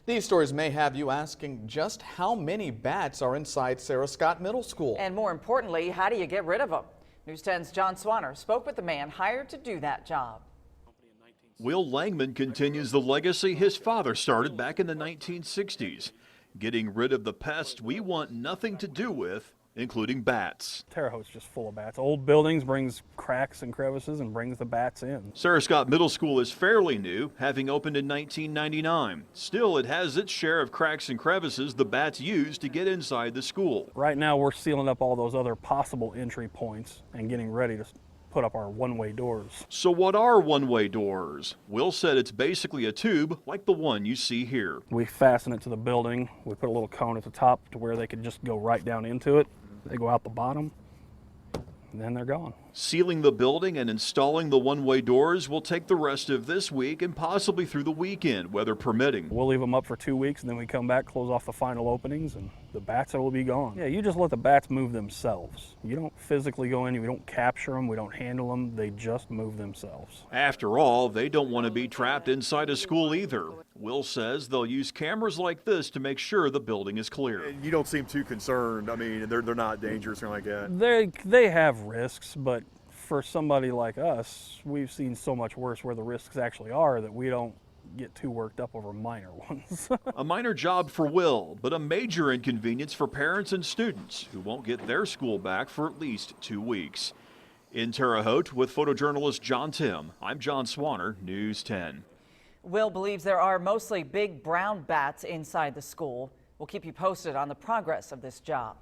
These stories may have you asking just how many bats are inside Sarah Scott Middle School. And more importantly, how do you get rid of them? News 10's John Swanner spoke with the man hired to do that job. Will Langman continues the legacy his father started back in the 1960s, getting rid of the pests we want nothing to do with, including bats. Terre Haute's just full of bats. Old buildings brings cracks and crevices and brings the bats in. Sarah Scott Middle School is fairly new, having opened in 1999. Still, it has its share of cracks and crevices the bats use to get inside the school. Right now we're sealing up all those other possible entry points and getting ready to put up our one-way doors. So what are one-way doors? Will said it's basically a tube like the one you see here. We fasten it to the building. We put a little cone at the top to where they could just go right down into it. They go out the bottom, and then they're gone. Sealing the building and installing the one-way doors will take the rest of this week and possibly through the weekend, weather permitting. We'll leave them up for 2 weeks, and then we come back, close off the final openings, and the bats will be gone. Yeah, you just let the bats move themselves. You don't physically go in, we don't capture them, we don't handle them, they just move themselves. After all, they don't want to be trapped inside a school either. Will says they'll use cameras like this to make sure the building is clear. You don't seem too concerned. I mean, they're not dangerous or anything like that. They have risks, but for somebody like us, we've seen so much worse where the risks actually are that we don't get too worked up over minor ones. A minor job for Will, but a major inconvenience for parents and students who won't get their school back for at least 2 weeks. In Terre Haute with photojournalist John Tim, I'm John Swanner, News 10. Will believes there are mostly big brown bats inside the school. We'll keep you posted on the progress of this job.